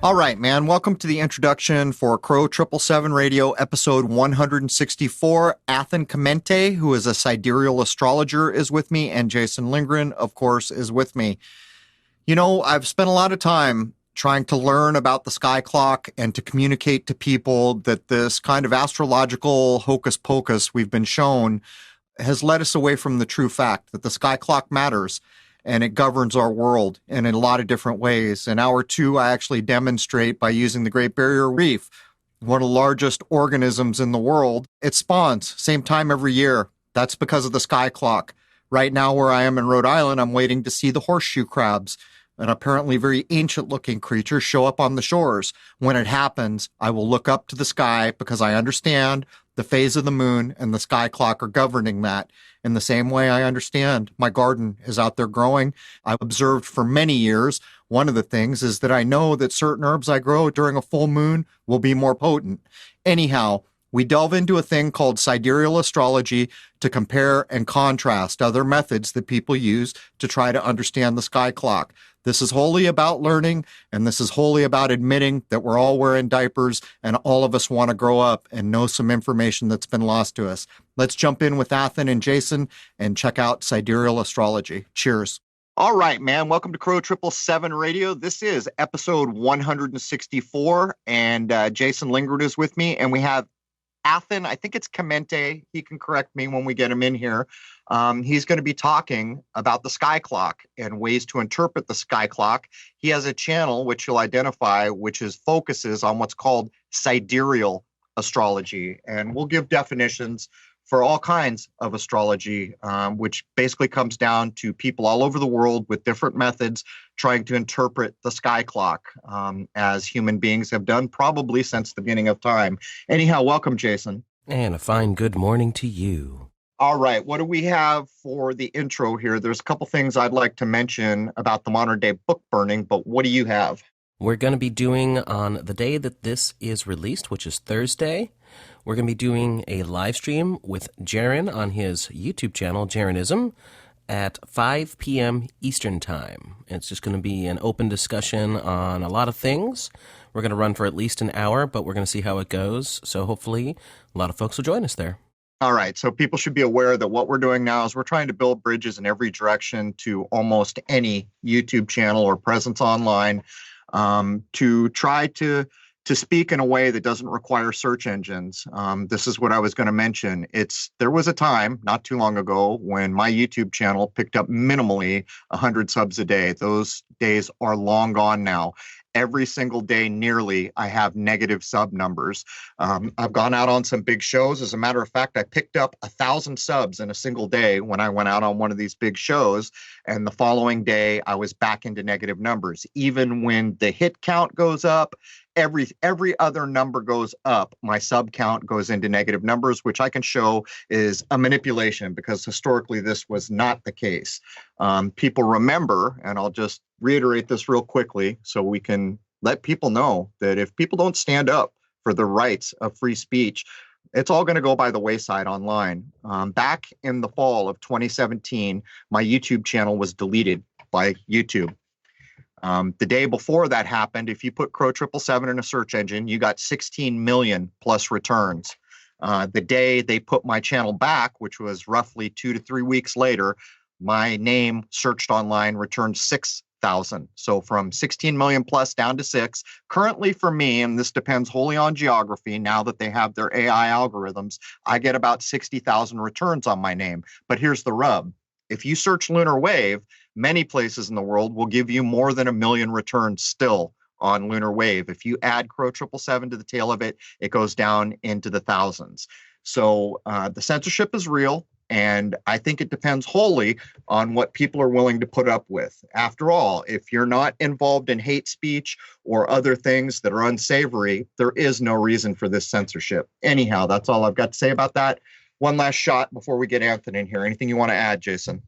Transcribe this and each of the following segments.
All right, man. Welcome to the introduction for Crow 777 Radio, episode 164. Athen Clemente, who is a sidereal astrologer, is with me, and Jason Lindgren, of course, is with me. You know, I've spent a lot of time trying to learn about the Skyclock and to communicate to people that this kind of astrological hocus pocus we've been shown has led us away from the true fact that the Skyclock matters. And it governs our world in a lot of different ways. In hour two, I actually demonstrate by using the Great Barrier Reef, one of the largest organisms in the world. It spawns same time every year. That's because of the sky clock. Right now, where I am in Rhode Island, I'm waiting to see the horseshoe crabs, an apparently very ancient-looking creature, show up on the shores. When it happens, I will look up to the sky because I understand the phase of the moon and the sky clock are governing that. In the same way, I understand my garden is out there growing. I've observed for many years, one of the things is that I know that certain herbs I grow during a full moon will be more potent. Anyhow, we delve into a thing called sidereal astrology to compare and contrast other methods that people use to try to understand the sky clock. This is wholly about learning, and this is wholly about admitting that we're all wearing diapers and all of us want to grow up and know some information that's been lost to us. Let's jump in with Athen and Jason and check out sidereal astrology. Cheers. All right, man. Welcome to Crow 777 Radio. This is episode 164, and Jason Lindgren is with me, and we have Athen, I think it's Clemente. He can correct me when we get him in here. He's going to be talking about the sky clock and ways to interpret the sky clock. He has a channel which you'll identify, which focuses on what's called sidereal astrology. And we'll give definitions for all kinds of astrology, which basically comes down to people all over the world with different methods trying to interpret the sky clock, as human beings have done probably since the beginning of time. Anyhow, welcome, Jason. And a fine good morning to you. All right, what do we have for the intro here? There's a couple things I'd like to mention about the modern day book burning, but what do you have? We're going to be doing on the day that this is released, which is Thursday, we're going to be doing a live stream with Jaron on his YouTube channel, Jaronism, at 5 p.m. Eastern Time. It's just going to be an open discussion on a lot of things. We're going to run for at least an hour, but we're going to see how it goes. So hopefully a lot of folks will join us there. All right. So people should be aware that what we're doing now is we're trying to build bridges in every direction to almost any YouTube channel or presence online, to try to speak in a way that doesn't require search engines. This is what I was going to mention. There was a time not too long ago when my YouTube channel picked up minimally 100 subs a day. Those days are long gone now. Every single day, nearly, I have negative sub numbers. I've gone out on some big shows. As a matter of fact, I picked up 1,000 subs in a single day when I went out on one of these big shows. And the following day, I was back into negative numbers. Even when the hit count goes up, every other number goes up, my sub count goes into negative numbers, which I can show is a manipulation because historically this was not the case. People remember, and I'll just reiterate this real quickly so we can let people know that if people don't stand up for the rights of free speech, it's all going to go by the wayside online. Back in the fall of 2017, my YouTube channel was deleted by YouTube. The day before that happened, if you put Crow 777 in a search engine, you got 16 million plus returns. The day they put my channel back, which was roughly 2 to 3 weeks later, my name searched online returned 6,000. So from 16 million plus down to 6. Currently for me, and this depends wholly on geography, now that they have their AI algorithms, I get about 60,000 returns on my name. But here's the rub. If you search lunar wave, many places in the world will give you more than 1 million returns still on lunar wave. If you add Crow 777 to the tail of it, it goes down into the thousands. So the censorship is real, and I think it depends wholly on what people are willing to put up with. After all, if you're not involved in hate speech or other things that are unsavory, there is no reason for this censorship. Anyhow, that's all I've got to say about that. One last shot before we get Anthony in here. Anything you want to add, Jason?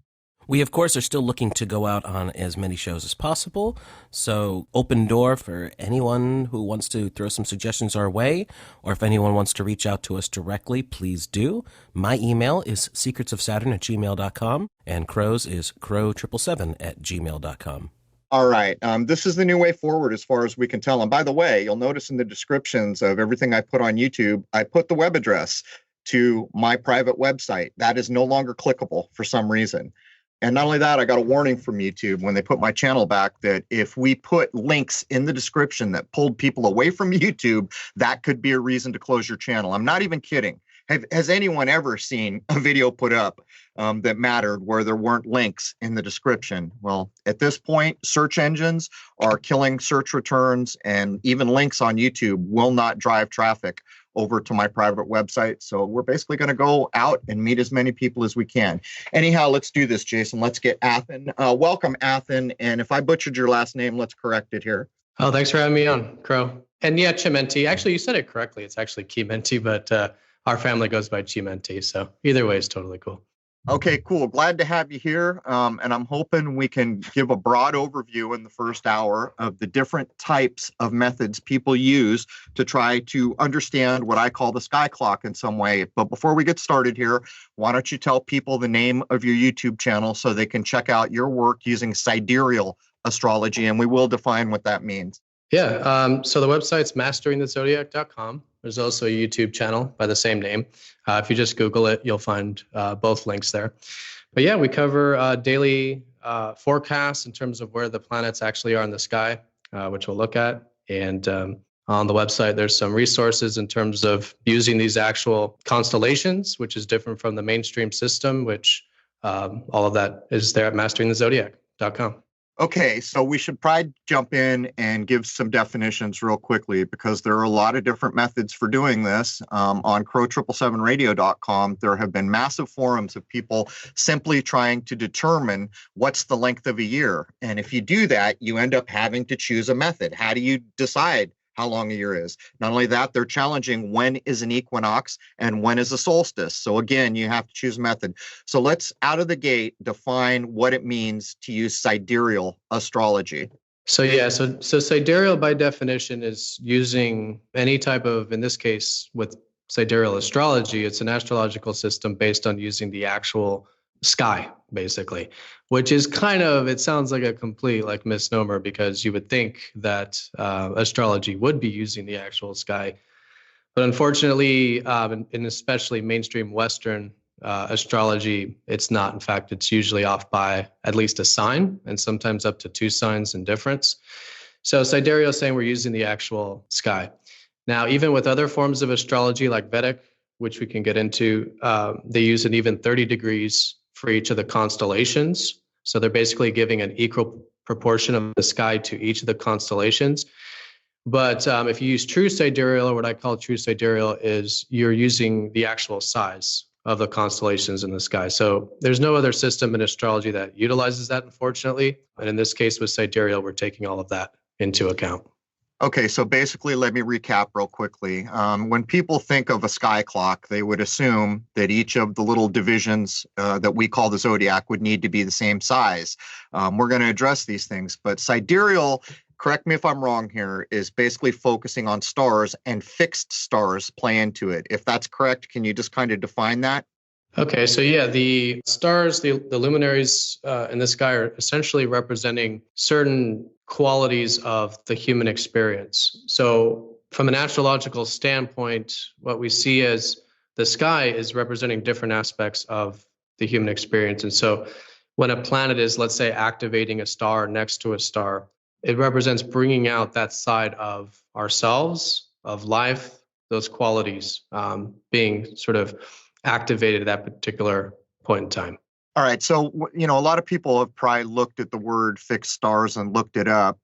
We, of course, are still looking to go out on as many shows as possible. So open door for anyone who wants to throw some suggestions our way, or if anyone wants to reach out to us directly, please do. My email is secretsofsaturn@gmail.com, and Crow's is crow777@gmail.com. All right. This is the new way forward as far as we can tell. And by the way, you'll notice in the descriptions of everything I put on YouTube, I put the web address to my private website. That is no longer clickable for some reason. And not only that, I got a warning from YouTube when they put my channel back that if we put links in the description that pulled people away from YouTube, that could be a reason to close your channel. I'm not even kidding. Has anyone ever seen a video put up that mattered where there weren't links in the description? Well, at this point, search engines are killing search returns, and even links on YouTube will not drive traffic over to my private website. So we're basically going to go out and meet as many people as we can. Anyhow, let's do this, Jason. Let's get Athen. Welcome, Athen. And if I butchered your last name, let's correct it here. Oh, thanks for having me on, Crow. And yeah, Chimenti. Actually, you said it correctly. It's actually Chimenti, but our family goes by Chimenti. So either way is totally cool. Okay, cool. Glad to have you here. And I'm hoping we can give a broad overview in the first hour of the different types of methods people use to try to understand what I call the Skyclock in some way. But before we get started here, why don't you tell people the name of your YouTube channel so they can check out your work using sidereal astrology, and we will define what that means. Yeah. So the website's masteringthezodiac.com. There's also a YouTube channel by the same name. If you just Google it, you'll find both links there. But yeah, we cover daily forecasts in terms of where the planets actually are in the sky, which we'll look at. And on the website, there's some resources in terms of using these actual constellations, which is different from the mainstream system, which all of that is there at masteringthezodiac.com. Okay, so we should probably jump in and give some definitions real quickly because there are a lot of different methods for doing this. On crow777radio.com, there have been massive forums of people simply trying to determine what's the length of a year. And if you do that, you end up having to choose a method. How do you decide how long a year is? Not only that, they're challenging when is an equinox and when is a solstice. So again, you have to choose a method. So let's out of the gate define what it means to use sidereal astrology. So sidereal by definition is using any type of, in this case with sidereal astrology, it's an astrological system based on using the actual sky, basically, which is kind of, it sounds like a complete like misnomer because you would think that astrology would be using the actual sky. But unfortunately, in especially mainstream Western astrology, it's not. In fact, it's usually off by at least a sign and sometimes up to 2 signs in difference. So sidereal is saying we're using the actual sky. Now, even with other forms of astrology like Vedic, which we can get into, they use an even 30 degrees for each of the constellations. So they're basically giving an equal proportion of the sky to each of the constellations. But if you use true sidereal, or what I call true sidereal, is you're using the actual size of the constellations in the sky. So there's no other system in astrology that utilizes that, unfortunately. And in this case with sidereal, we're taking all of that into account. Okay, so basically, let me recap real quickly. When people think of a sky clock, they would assume that each of the little divisions that we call the zodiac would need to be the same size. We're going to address these things, but sidereal, correct me if I'm wrong here, is basically focusing on stars, and fixed stars play into it. If that's correct, can you just kind of define that? Okay, so yeah, the stars, the luminaries in the sky are essentially representing certain qualities of the human experience. So from an astrological standpoint, what we see as the sky is representing different aspects of the human experience. And so when a planet is, let's say, activating a star next to a star, it represents bringing out that side of ourselves, of life, those qualities being sort of activated at that particular point in time. All right. So, a lot of people have probably looked at the word fixed stars and looked it up.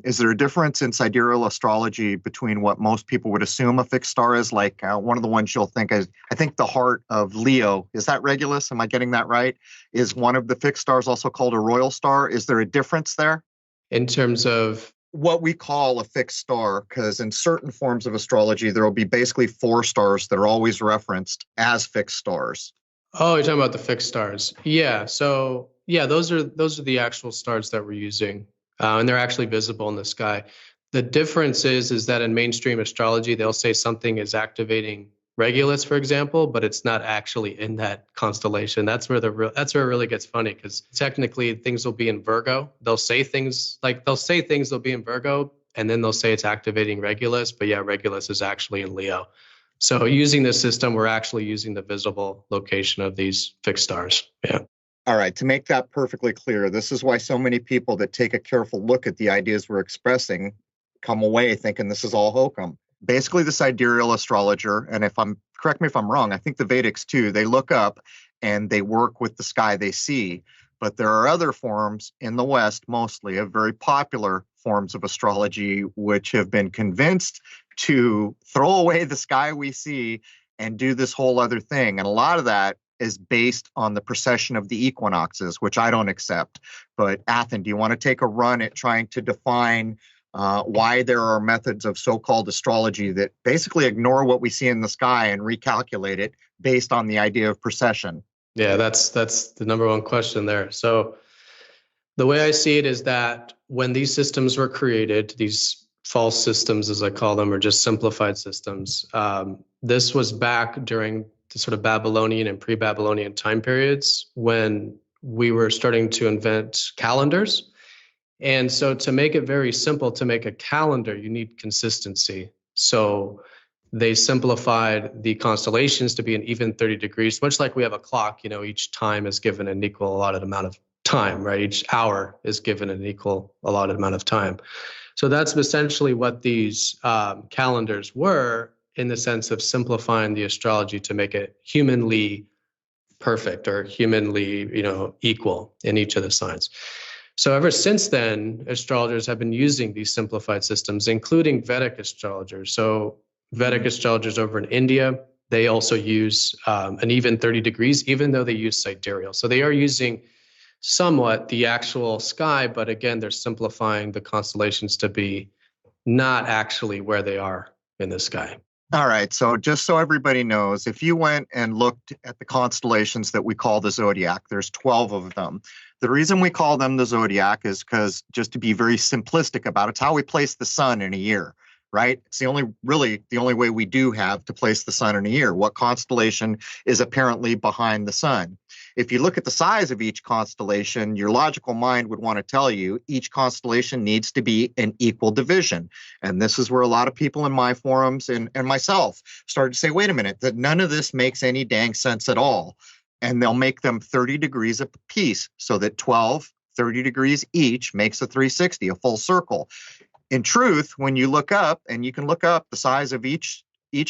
Is there a difference in sidereal astrology between what most people would assume a fixed star is? Like one of the ones you'll think is, I think the heart of Leo. Is that Regulus? Am I getting that right? Is one of the fixed stars also called a royal star? Is there a difference there? In terms of what we call a fixed star, because in certain forms of astrology, there will be basically 4 stars that are always referenced as fixed stars. Oh, you're talking about the fixed stars. Yeah. So yeah, those are the actual stars that we're using, and they're actually visible in the sky. The difference is that in mainstream astrology, they'll say something is activating Regulus, for example, but it's not actually in that constellation. That's where it really gets funny, because technically things will be in Virgo. They'll say things will be in Virgo, and then they'll say it's activating Regulus, but yeah, Regulus is actually in Leo. So using this system, we're actually using the visible location of these fixed stars. Yeah. All right, to make that perfectly clear, this is why so many people that take a careful look at the ideas we're expressing come away thinking this is all hokum. Basically, the sidereal astrologer, and correct me if I'm wrong, I think the Vedics too, they look up and they work with the sky they see. But there are other forms in the West, mostly, of very popular forms of astrology, which have been convinced to throw away the sky we see and do this whole other thing. And a lot of that is based on the precession of the equinoxes, which I don't accept. But Athen, do you want to take a run at trying to define why there are methods of so-called astrology that basically ignore what we see in the sky and recalculate it based on the idea of precession? Yeah, that's the number one question there. So the way I see it is that when these systems were created, these false systems, as I call them, or just simplified systems, this was back during the sort of Babylonian and pre-Babylonian time periods when we were starting to invent calendars. And so to make it very simple, to make a calendar, you need consistency. So they simplified the constellations to be an even 30 degrees, much like we have a clock. Each time is given an equal allotted amount of time, right? Each hour is given an equal allotted amount of time. So that's essentially what these calendars were, in the sense of simplifying the astrology to make it humanly perfect or humanly, equal in each of the signs. So ever since then, astrologers have been using these simplified systems, including Vedic astrologers. So Vedic astrologers over in India, they also use an even 30 degrees, even though they use sidereal. So they are using somewhat the actual sky, but again, they're simplifying the constellations to be not actually where they are in the sky. All right. So just so everybody knows, if you went and looked at the constellations that we call the zodiac, there's 12 of them. The reason we call them the zodiac is because, just to be very simplistic about it, it's how we place the sun in a year, right? It's the only way we do have to place the sun in a year. What constellation is apparently behind the sun? If you look at the size of each constellation, your logical mind would want to tell you each constellation needs to be an equal division. And this is where a lot of people in my forums and myself started to say, wait a minute, that none of this makes any dang sense at all. And they'll make them 30 degrees apiece, so that 30 degrees each makes a 360, a full circle. In truth, when you look up, and you can look up the size of each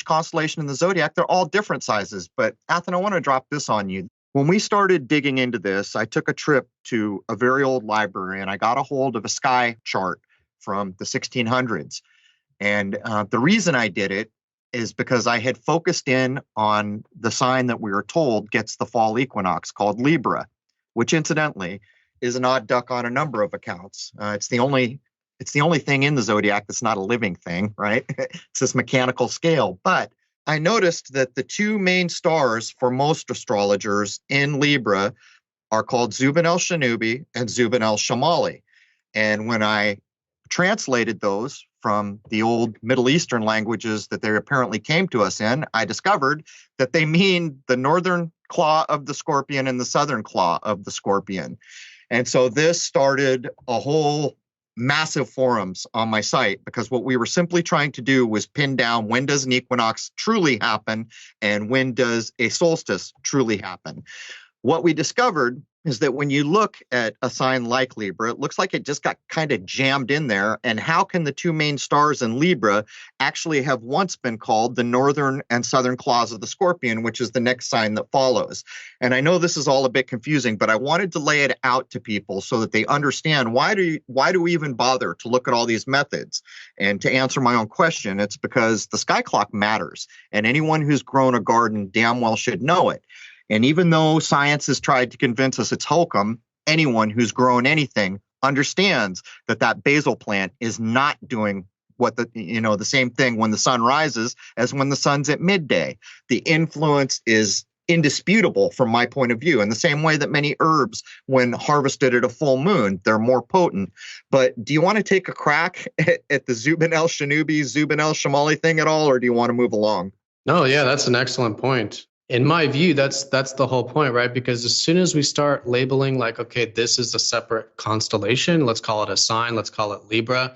constellation in the zodiac, they're all different sizes. But Athen, I want to drop this on you. When we started digging into this, I took a trip to a very old library and I got a hold of a sky chart from the 1600s. And the reason I did it is because I had focused in on the sign that we were told gets the fall equinox, called Libra, which incidentally is an odd duck on a number of accounts. It's the only thing in the zodiac that's not a living thing, right? It's this mechanical scale. But I noticed that the two main stars for most astrologers in Libra are called Zubin el-Shanubi and Zubin el-Shamali. And when I translated those from the old Middle Eastern languages that they apparently came to us in, I discovered that they mean the northern claw of the scorpion and the southern claw of the scorpion. And so this started a whole massive forums on my site, because what we were simply trying to do was pin down, when does an equinox truly happen and when does a solstice truly happen. What we discovered is that when you look at a sign like Libra, it looks like it just got kind of jammed in there. And how can the two main stars in Libra actually have once been called the northern and southern claws of the scorpion, which is the next sign that follows? And I know this is all a bit confusing, but I wanted to lay it out to people so that they understand why do we even bother to look at all these methods? And to answer my own question, it's because the Skyclock matters, and anyone who's grown a garden damn well should know it. And even though science has tried to convince us it's hokum, anyone who's grown anything understands that basil plant is not doing the same thing when the sun rises as when the sun's at midday. The influence is indisputable from my point of view, in the same way that many herbs, when harvested at a full moon, they're more potent. But do you want to take a crack at the Zubin el-Shanubi, Zubin el-Shamali thing at all, or do you want to move along? No, yeah, that's an excellent point. In my view, that's the whole point, right? Because as soon as we start labeling like, okay, this is a separate constellation, let's call it a sign, let's call it Libra,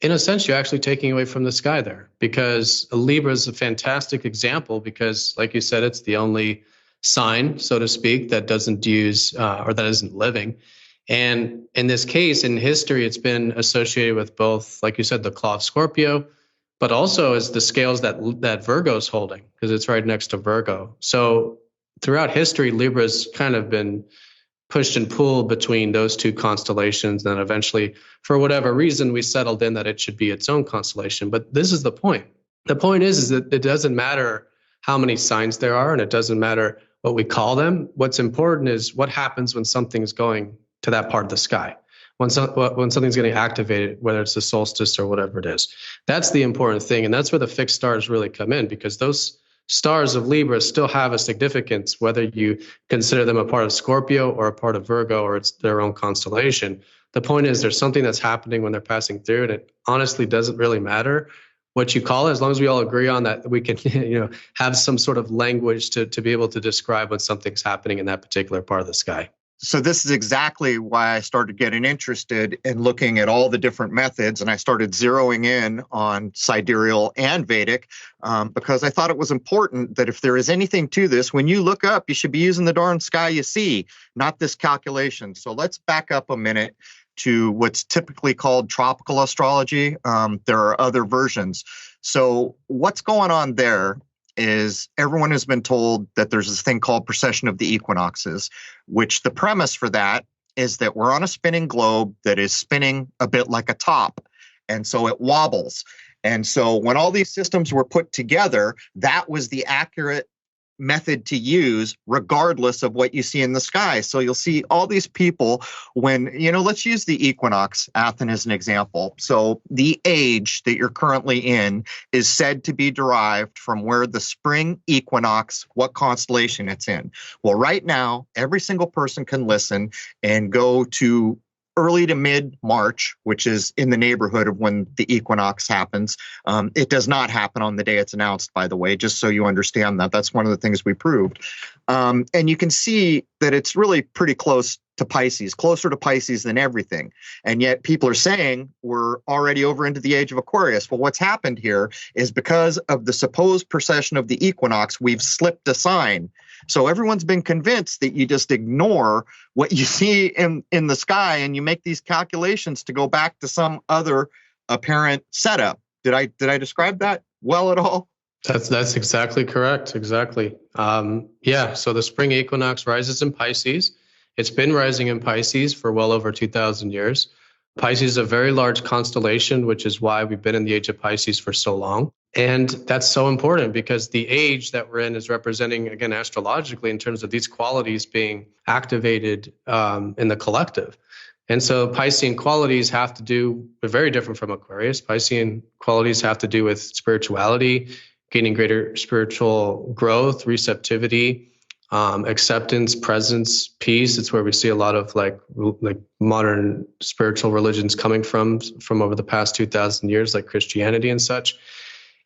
in a sense, you're actually taking away from the sky there, because Libra is a fantastic example because, like you said, it's the only sign, so to speak, that doesn't use or that isn't living. And in this case, in history, it's been associated with both, like you said, the claw of Scorpio, but also as the scales that Virgo's holding, because it's right next to Virgo. So throughout history, Libra's kind of been pushed and pulled between those two constellations. And then eventually, for whatever reason, we settled in that it should be its own constellation. But this is the point. The point is that it doesn't matter how many signs there are, and it doesn't matter what we call them. What's important is what happens when something's going to that part of the sky, when something's getting activated, whether it's the solstice or whatever it is. That's the important thing. And that's where the fixed stars really come in, because those stars of Libra still have a significance, whether you consider them a part of Scorpio or a part of Virgo or it's their own constellation. The point is there's something that's happening when they're passing through, and it honestly doesn't really matter what you call it, as long as we all agree on that, we can have some sort of language to be able to describe when something's happening in that particular part of the sky. So this is exactly why I started getting interested in looking at all the different methods, and I started zeroing in on sidereal and Vedic because I thought it was important that if there is anything to this, when you look up, you should be using the darn sky you see, not this calculation. So let's back up a minute to what's typically called tropical astrology. There are other versions. So what's going on there is everyone has been told that there's this thing called precession of the equinoxes, which the premise for that is that we're on a spinning globe that is spinning a bit like a top. And so it wobbles. And so when all these systems were put together, that was the accurate method to use regardless of what you see in the sky. So you'll see all these people when, let's use the equinox, Athens, as an example. So the age that you're currently in is said to be derived from where the spring equinox, what constellation it's in. Well, right now, every single person can listen and go to early to mid-March, which is in the neighborhood of when the equinox happens. It does not happen on the day it's announced, by the way, just so you understand that. That's one of the things we proved. And you can see that it's really pretty close to Pisces, closer to Pisces than everything. And yet people are saying we're already over into the age of Aquarius. Well, what's happened here is because of the supposed precession of the equinox, we've slipped a sign. So everyone's been convinced that you just ignore what you see in the sky and you make these calculations to go back to some other apparent setup. Did I describe that well at all? That's exactly correct. Exactly. So the spring equinox rises in Pisces. It's been rising in Pisces for well over 2,000 years. Pisces is a very large constellation, which is why we've been in the age of Pisces for so long. And that's so important because the age that we're in is representing, again, astrologically in terms of these qualities being activated in the collective. And so Piscean qualities have to do, they're very different from Aquarius. Piscean qualities have to do with spirituality, gaining greater spiritual growth, receptivity, acceptance, presence, peace. It's where we see a lot of like modern spiritual religions coming from over the past 2,000 years, like Christianity and such.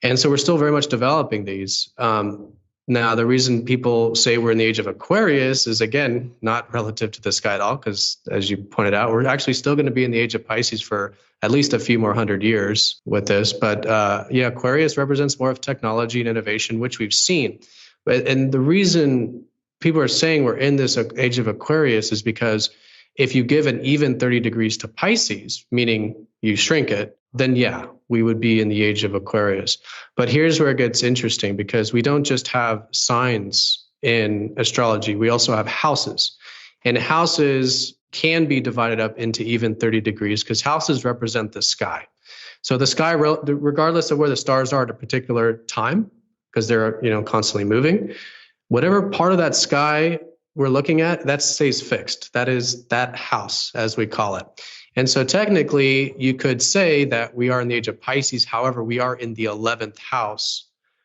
And so we're still very much developing these. Now, the reason people say we're in the age of Aquarius is, again, not relative to the sky at all, because as you pointed out, we're actually still going to be in the age of Pisces for at least a few more hundred years with this. But Aquarius represents more of technology and innovation, which we've seen. And the reason people are saying we're in this age of Aquarius is because if you give an even 30 degrees to Pisces, meaning you shrink it, then we would be in the age of Aquarius. But here's where it gets interesting, because we don't just have signs in astrology, we also have houses. And houses can be divided up into even 30 degrees because houses represent the sky. So the sky, regardless of where the stars are at a particular time, because they're constantly moving, whatever part of that sky we're looking at, that stays fixed. That is that house, as we call it. And so technically, you could say that we are in the age of Pisces. However, we are in the 11th house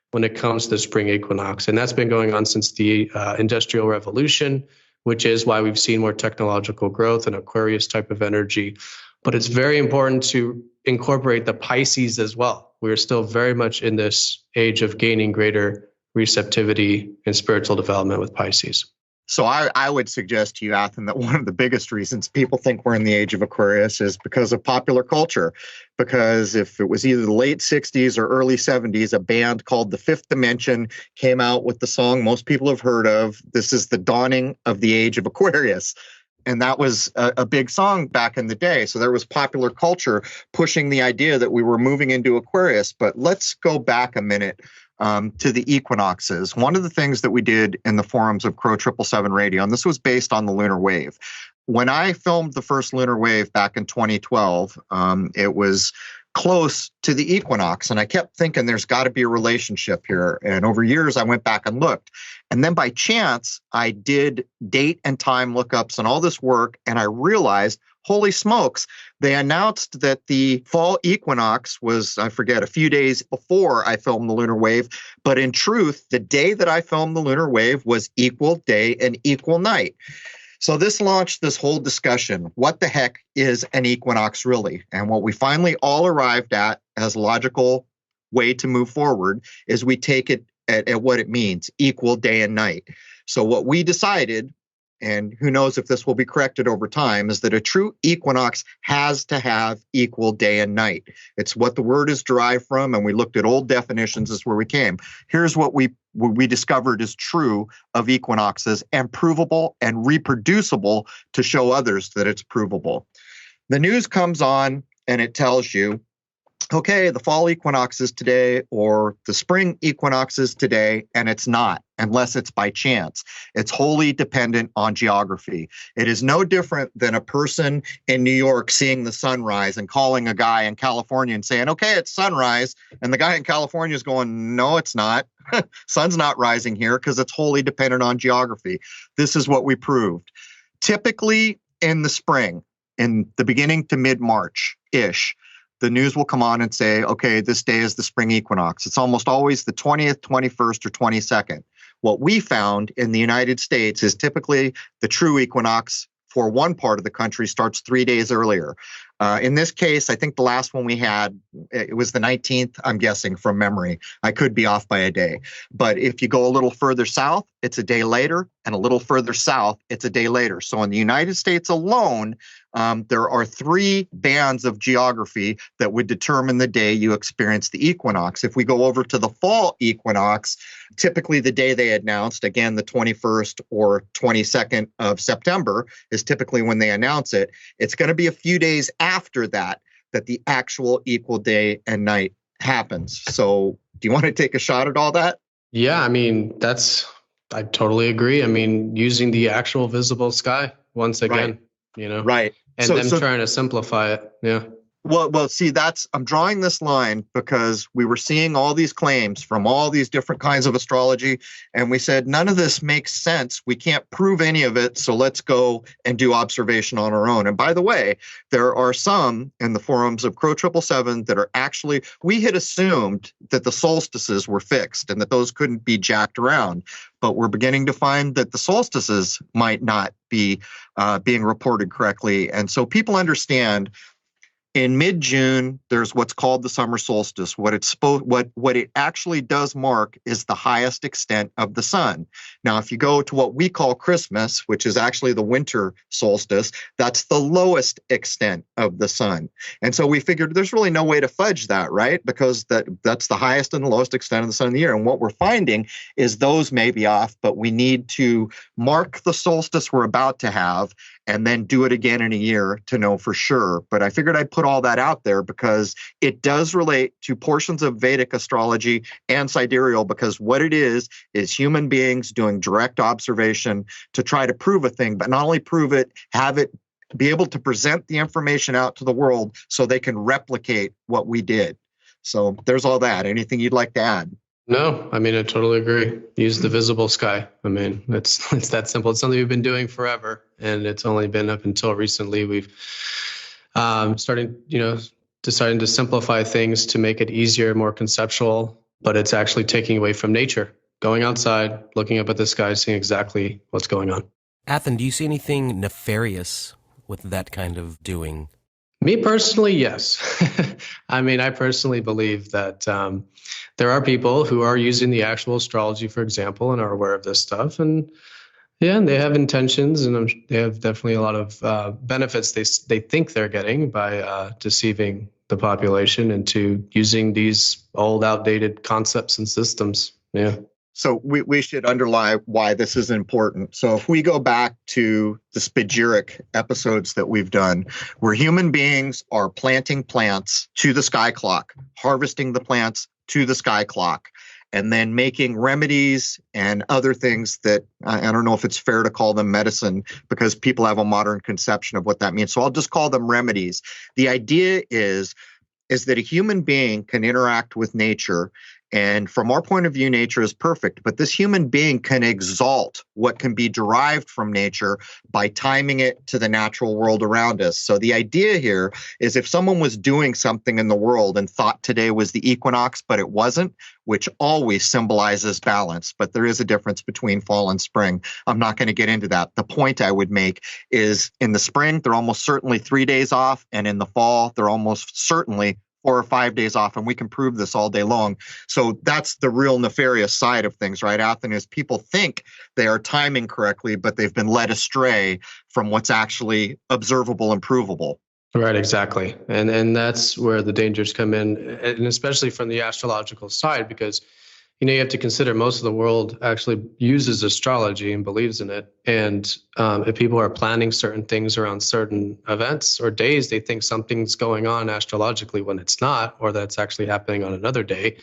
when it comes to the spring equinox. And that's been going on since the Industrial Revolution, which is why we've seen more technological growth and Aquarius type of energy. But it's very important to incorporate the Pisces as well. We're still very much in this age of gaining greater receptivity and spiritual development with Pisces. So I would suggest to you, Athen, that one of the biggest reasons people think we're in the age of Aquarius is because of popular culture. Because if it was either the late 60s or early 70s, a band called The Fifth Dimension came out with the song most people have heard of. This is the dawning of the age of Aquarius. And that was a big song back in the day. So there was popular culture pushing the idea that we were moving into Aquarius. But let's go back a minute to the equinoxes. One of the things that we did in the forums of Crow 777 Radio, and this was based on the lunar wave. When I filmed the first lunar wave back in 2012, it was close to the equinox. And I kept thinking there's got to be a relationship here. And over years, I went back and looked. And then by chance, I did date and time lookups and all this work. And I realized, holy smokes, they announced that the fall equinox was, I forget, a few days before I filmed the lunar wave. But in truth, the day that I filmed the lunar wave was equal day and equal night. So this launched this whole discussion. What the heck is an equinox really? And what we finally all arrived at as a logical way to move forward is we take it at what it means, equal day and night. So what we decided, and who knows if this will be corrected over time, is that a true equinox has to have equal day and night. It's what the word is derived from, and we looked at old definitions is where we came. Here's what we discovered is true of equinoxes and provable and reproducible to show others that it's provable. The news comes on and it tells you, okay, the fall equinox is today or the spring equinox is today, and it's not, unless it's by chance. It's wholly dependent on geography. It is no different than a person in New York seeing the sunrise and calling a guy in California and saying, okay, it's sunrise. And the guy in California is going, no, it's not. Sun's not rising here because it's wholly dependent on geography. This is what we proved. Typically in the spring, in the beginning to mid-March-ish, the news will come on and say, okay, this day is the spring equinox. It's almost always the 20th, 21st, or 22nd. What we found in the United States is typically the true equinox for one part of the country starts 3 days earlier. In this case, I think the last one we had, it was the 19th, I'm guessing from memory. I could be off by a day. But if you go a little further south, it's a day later, and a little further south, it's a day later. So in the United States alone, there are 3 bands of geography that would determine the day you experience the equinox. If we go over to the fall equinox, typically the day they announced, again, the 21st or 22nd of September is typically when they announce it. It's going to be a few days after that the actual equal day and night happens. So do you want to take a shot at all that? Yeah, I mean, I totally agree. I mean, using the actual visible sky once again, right. Right. And so trying to simplify it. Yeah. Well, see, I'm drawing this line because we were seeing all these claims from all these different kinds of astrology, and we said, none of this makes sense. We can't prove any of it, so let's go and do observation on our own. And by the way, there are some in the forums of Crow 777 that are actually, we had assumed that the solstices were fixed and that those couldn't be jacked around. But we're beginning to find that the solstices might not be being reported correctly. And so people understand in mid-June, there's what's called the summer solstice. What it actually does mark is the highest extent of the sun. Now, if you go to what we call Christmas, which is actually the winter solstice, that's the lowest extent of the sun. And so we figured there's really no way to fudge that, right? Because that's the highest and the lowest extent of the sun in the year. And what we're finding is those may be off, but we need to mark the solstice we're about to have and then do it again in a year to know for sure. But I figured I'd put all that out there because it does relate to portions of Vedic astrology and sidereal, because what it is human beings doing direct observation to try to prove a thing, but not only prove it, have it be able to present the information out to the world so they can replicate what we did. So there's all that. Anything you'd like to add? No, I mean, I totally agree. Use the visible sky. I mean, it's that simple. It's something we've been doing forever, and it's only been up until recently we've deciding to simplify things to make it easier, more conceptual, but it's actually taking away from nature, going outside, looking up at the sky, seeing exactly what's going on. Athen, do you see anything nefarious with that kind of doing? Me personally, yes. I mean, I personally believe that there are people who are using the actual astrology, for example, and are aware of this stuff. And yeah, and they have intentions, and they have definitely a lot of benefits they think they're getting by deceiving the population into using these old, outdated concepts and systems. Yeah. So we should underline why this is important. So if we go back to the spagyric episodes that we've done, where human beings are planting plants to the sky clock, harvesting the plants to the sky clock, and then making remedies and other things that I don't know if it's fair to call them medicine because people have a modern conception of what that means. So I'll just call them remedies. The idea is that a human being can interact with nature. And from our point of view, nature is perfect, but this human being can exalt what can be derived from nature by timing it to the natural world around us. So the idea here is if someone was doing something in the world and thought today was the equinox, but it wasn't, which always symbolizes balance, but there is a difference between fall and spring. I'm not going to get into that. The point I would make is in the spring, they're almost certainly 3 days off, and in the fall, they're almost certainly 4 or 5 days off, and we can prove this all day long. So that's the real nefarious side of things, right, Athen, is people think they are timing correctly, but they've been led astray from what's actually observable and provable. Right, exactly. And that's where the dangers come in, and especially from the astrological side, because you have to consider most of the world actually uses astrology and believes in it. And if people are planning certain things around certain events or days, they think something's going on astrologically when it's not, or that's actually happening on another day.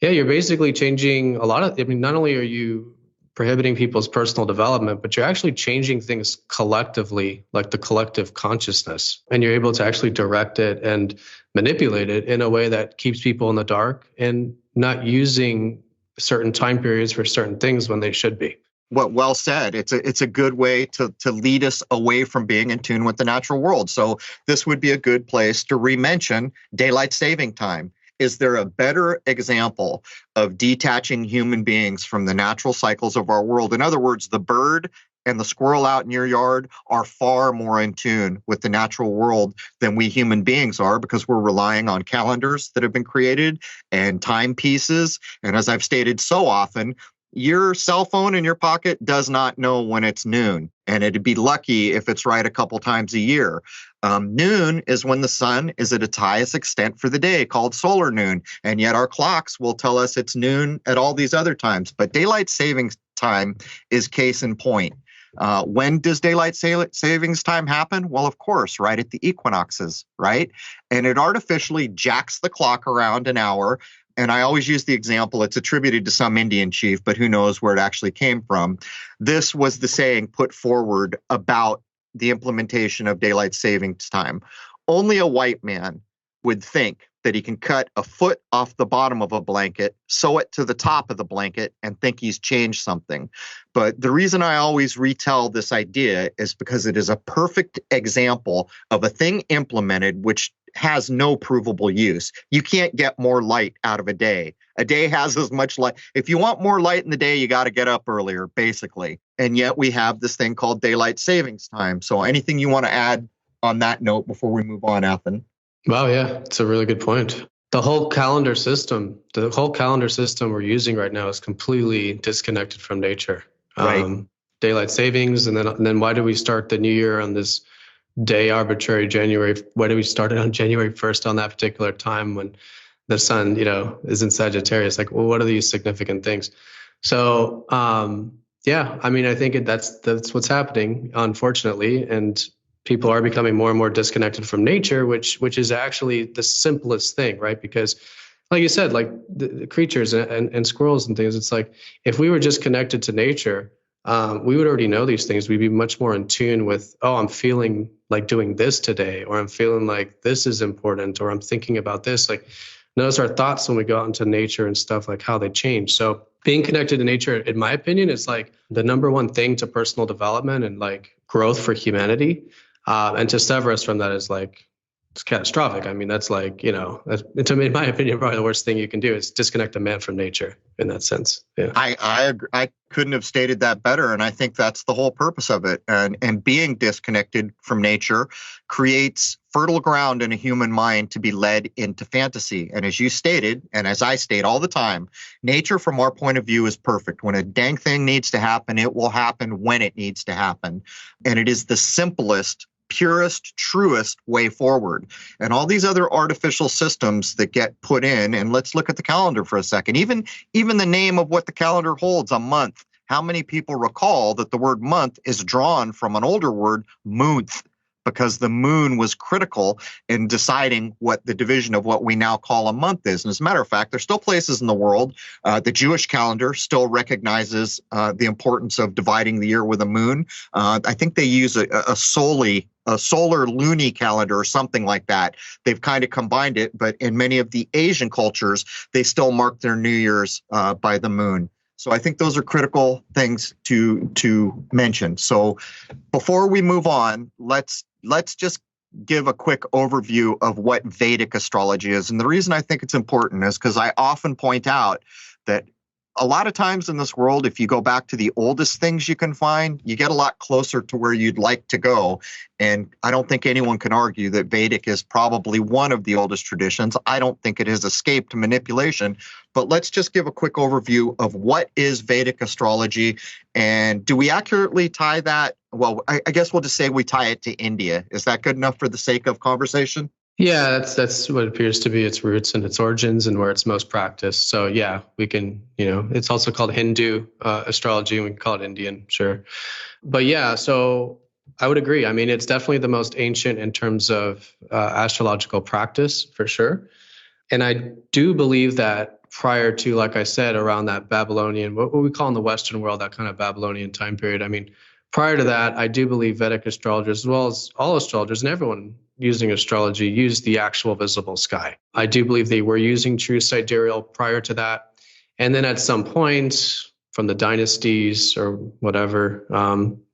Yeah, you're basically changing a lot of, not only are you prohibiting people's personal development, but you're actually changing things collectively, like the collective consciousness. And you're able to actually direct it and manipulate it in a way that keeps people in the dark and not using certain time periods for certain things when they should be. Well said. It's a good way to lead us away from being in tune with the natural world. So this would be a good place to re-mention daylight saving time. Is there a better example of detaching human beings from the natural cycles of our world? In other words, the bird and the squirrel out in your yard are far more in tune with the natural world than we human beings are, because we're relying on calendars that have been created and timepieces. And as I've stated so often, your cell phone in your pocket does not know when it's noon, and it'd be lucky if it's right a couple times a year. Noon is when the sun is at its highest extent for the day, called solar noon, and yet our clocks will tell us it's noon at all these other times. But daylight savings time is case in point. When does daylight savings time happen? Well, of course, right at the equinoxes, right? And it artificially jacks the clock around an hour. And I always use the example, it's attributed to some Indian chief, but who knows where it actually came from. This was the saying put forward about the implementation of daylight savings time. Only a white man would think that he can cut a foot off the bottom of a blanket, sew it to the top of the blanket, and think he's changed something. But the reason I always retell this idea is because it is a perfect example of a thing implemented which has no provable use. You can't get more light out of a day. A day has as much light. If you want more light in the day, you got to get up earlier, basically. And yet we have this thing called daylight savings time. So anything you want to add on that note before we move on, Athen? Wow, yeah, it's a really good point. The whole calendar system we're using right now is completely disconnected from nature. Right. Daylight savings, and then why do we start the new year on this day, arbitrary January? Why do we start it on January 1st on that particular time when the sun, is in Sagittarius? Like, well, what are these significant things? So, yeah, I think that's what's happening, unfortunately, and people are becoming more and more disconnected from nature, which is actually the simplest thing, right? Because, like you said, like the creatures and squirrels and things, it's like if we were just connected to nature, we would already know these things. We'd be much more in tune with, oh, I'm feeling like doing this today, or I'm feeling like this is important, or I'm thinking about this. Like, notice our thoughts when we go out into nature and stuff, like how they change. So being connected to nature, in my opinion, is like the number one thing to personal development and like growth for humanity. And to sever us from that is like it's catastrophic. I mean, that's like, that's, in my opinion, probably the worst thing you can do is disconnect a man from nature in that sense. Yeah. I couldn't have stated that better, and I think that's the whole purpose of it. And being disconnected from nature creates fertile ground in a human mind to be led into fantasy. And as you stated, and as I state all the time, nature from our point of view is perfect. When a dang thing needs to happen, it will happen when it needs to happen. And it is the simplest, purest, truest way forward. And all these other artificial systems that get put in, and let's look at the calendar for a second. Even the name of what the calendar holds, a month. How many people recall that the word month is drawn from an older word, munth, because the moon was critical in deciding what the division of what we now call a month is. And as a matter of fact, there's still places in the world, the Jewish calendar still recognizes the importance of dividing the year with a moon. I think they use a solar luni calendar or something like that. They've kind of combined it, but in many of the Asian cultures, they still mark their New Year's by the moon. So I think those are critical things to mention. So before we move on, let's just give a quick overview of what Vedic astrology is. And the reason I think it's important is because I often point out that a lot of times in this world, if you go back to the oldest things you can find, you get a lot closer to where you'd like to go. And I don't think anyone can argue that Vedic is probably one of the oldest traditions. I don't think it has escaped manipulation. But let's just give a quick overview of what is Vedic astrology. And do we accurately tie that? Well, I guess we'll just say we tie it to India. Is that good enough for the sake of conversation? Yeah, that's what appears to be its roots and its origins and where it's most practiced. So yeah, we can, it's also called Hindu astrology, and we can call it Indian, sure. But yeah, so I would agree. I mean, it's definitely the most ancient in terms of astrological practice, for sure. And I do believe that prior to, like I said, around that Babylonian, what we call in the Western world, that kind of Babylonian time period. I mean, prior to that, I do believe Vedic astrologers, as well as all astrologers and everyone using astrology, used the actual visible sky. I do believe they were using true sidereal prior to that. And then at some point from the dynasties or whatever,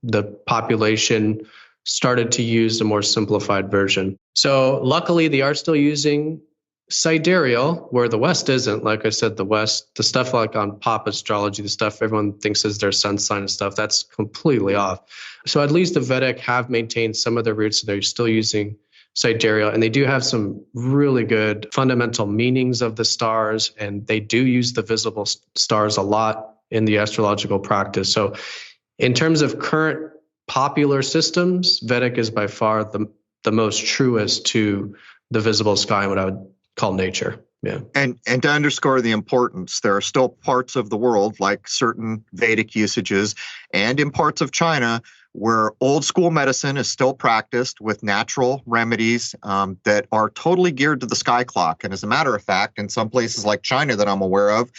the population started to use a more simplified version. So luckily, they are still using sidereal, where the West isn't. Like I said, the West, the stuff like on pop astrology, the stuff everyone thinks is their sun sign and stuff, that's completely off. So at least the Vedic have maintained some of their roots. They're still using sidereal, and they do have some really good fundamental meanings of the stars, and they do use the visible stars a lot in the astrological practice. So in terms of current popular systems, Vedic is by far the most truest to the visible sky and what I would call nature. Yeah. And to underscore the importance, there are still parts of the world, like certain Vedic usages, and in parts of China, where old school medicine is still practiced with natural remedies that are totally geared to the Skyclock. And as a matter of fact, in some places like China that I'm aware of,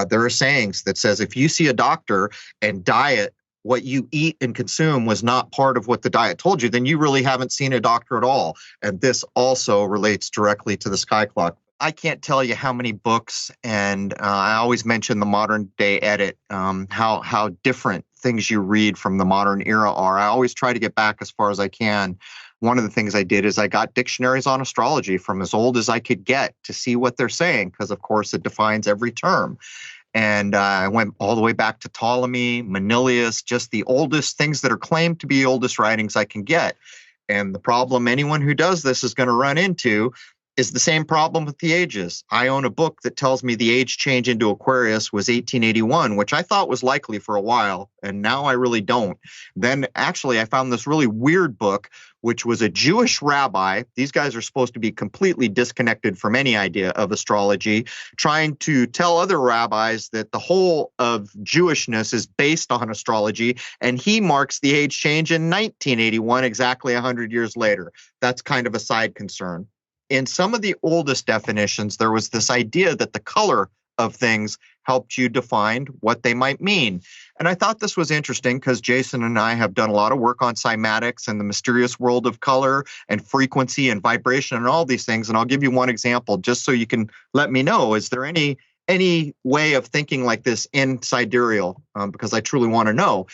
there are sayings that says if you see a doctor and diet, what you eat and consume was not part of what the diet told you, then you really haven't seen a doctor at all. And this also relates directly to the Skyclock. I can't tell you how many books, and I always mention the modern day edit, how different things you read from the modern era are. I always try to get back as far as I can. One of the things I did is I got dictionaries on astrology from as old as I could get to see what they're saying, because of course it defines every term. And I went all the way back to Ptolemy, Manilius, just the oldest things that are claimed to be oldest writings I can get. And the problem anyone who does this is going to run into is the same problem with the ages. I own a book that tells me the age change into Aquarius was 1881, which I thought was likely for a while, and now I really don't. Then actually I found this really weird book, which was a Jewish rabbi. These guys are supposed to be completely disconnected from any idea of astrology, trying to tell other rabbis that the whole of Jewishness is based on astrology, and he marks the age change in 1981, exactly 100 years later. That's kind of a side concern. In some of the oldest definitions, there was this idea that the color of things helped you define what they might mean. And I thought this was interesting because Jason and I have done a lot of work on cymatics and the mysterious world of color and frequency and vibration and all these things. And I'll give you one example just so you can let me know, is there any way of thinking like this in sidereal? Because I truly want to know.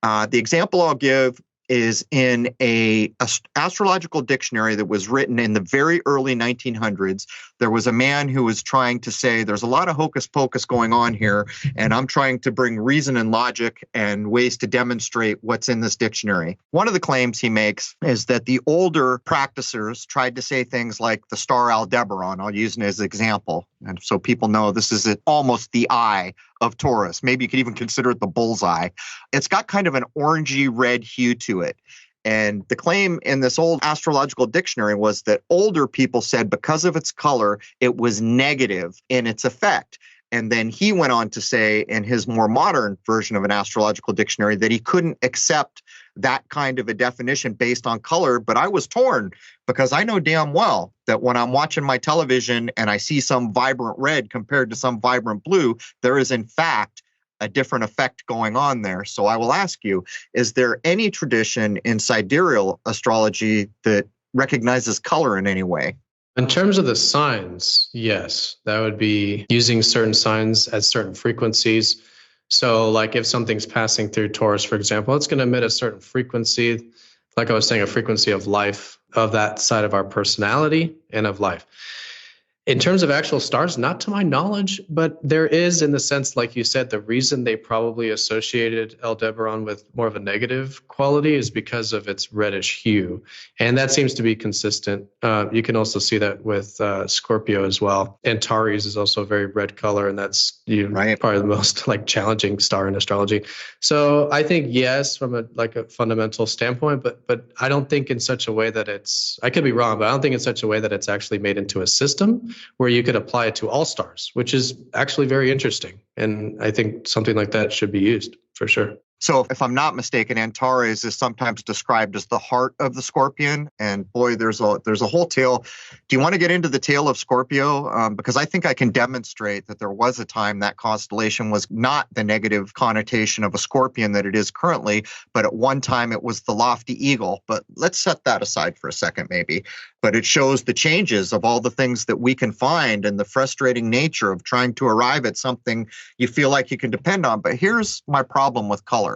The example I'll give is in a astrological dictionary that was written in the very early 1900s. There was a man who was trying to say there's a lot of hocus pocus going on here, and I'm trying to bring reason and logic and ways to demonstrate what's in this dictionary. One of the claims he makes is that the older practicers tried to say things like the star Aldebaran. I'll use it as an example. And so people know this is almost the eye of Taurus. Maybe you could even consider it the bullseye. It's got kind of an orangey red hue to it. And the claim in this old astrological dictionary was that older people said because of its color, it was negative in its effect. And then he went on to say in his more modern version of an astrological dictionary that he couldn't accept that kind of a definition based on color. But I was torn because I know damn well that when I'm watching my television and I see some vibrant red compared to some vibrant blue, there is in fact a different effect going on there. So I will ask you, is there any tradition in sidereal astrology that recognizes color in any way? In terms of the signs, yes, that would be using certain signs at certain frequencies. So like if something's passing through Taurus, for example, it's going to emit a certain frequency, like I was saying, a frequency of life, of that side of our personality and of life. In terms of actual stars, not to my knowledge, but there is, in the sense, like you said, the reason they probably associated Aldebaran with more of a negative quality is because of its reddish hue. And that seems to be consistent. You can also see that with Scorpio as well. And Taurus is also a very red color, and that's right. Probably the most challenging star in astrology. So I think yes, from a fundamental standpoint, but I don't think in such a way that I could be wrong, but I don't think in such a way that it's actually made into a system where you could apply it to all stars, which is actually very interesting. And I think something like that should be used for sure. So if I'm not mistaken, Antares is sometimes described as the heart of the Scorpion. And boy, there's a whole tale. Do you want to get into the tale of Scorpio? Because I think I can demonstrate that there was a time that constellation was not the negative connotation of a Scorpion that it is currently, but at one time it was the lofty eagle. But let's set that aside for a second, maybe. But it shows the changes of all the things that we can find and the frustrating nature of trying to arrive at something you feel like you can depend on. But here's my problem with color.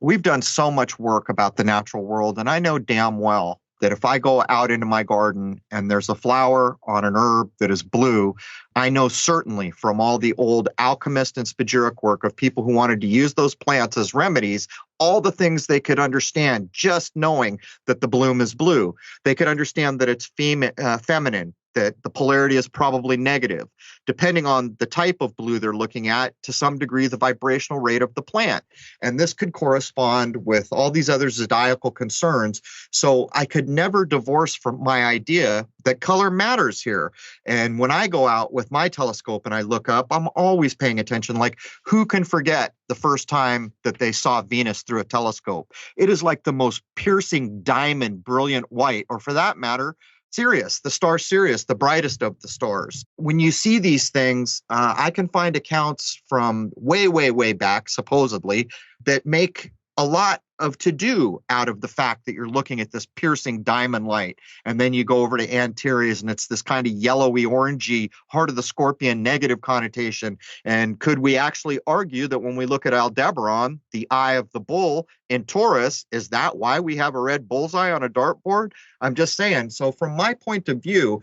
We've done so much work about the natural world, and I know damn well that if I go out into my garden and there's a flower on an herb that is blue, I know certainly from all the old alchemist and spagyric work of people who wanted to use those plants as remedies, all the things they could understand just knowing that the bloom is blue. They could understand that it's feminine, that the polarity is probably negative, depending on the type of blue they're looking at, to some degree, the vibrational rate of the plant. And this could correspond with all these other zodiacal concerns. So I could never divorce from my idea that color matters here. And when I go out with my telescope and I look up, I'm always paying attention. Like, who can forget the first time that they saw Venus through a telescope? It is like the most piercing diamond, brilliant white, or for that matter, Sirius, the star Sirius, the brightest of the stars. When you see these things, I can find accounts from way, way, way back, supposedly, that make a lot of to-do out of the fact that you're looking at this piercing diamond light. And then you go over to Antares and it's this kind of yellowy, orangey, heart of the Scorpion negative connotation. And could we actually argue that when we look at Aldebaran, the eye of the bull in Taurus, is that why we have a red bullseye on a dartboard? I'm just saying. So from my point of view,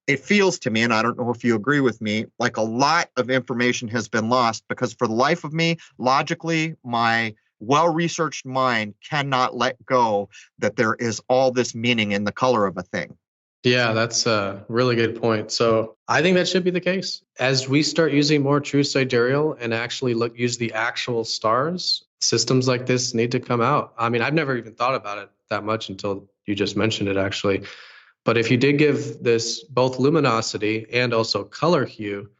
it feels to me, and I don't know if you agree with me, like a lot of information has been lost because for the life of me, logically, my well-researched mind cannot let go that there is all this meaning in the color of a thing. Yeah, that's a really good point. So I think that should be the case. As we start using more true sidereal and actually use the actual stars, systems like this need to come out. I mean, I've never even thought about it that much until you just mentioned it, actually. But if you did give this both luminosity and also color hue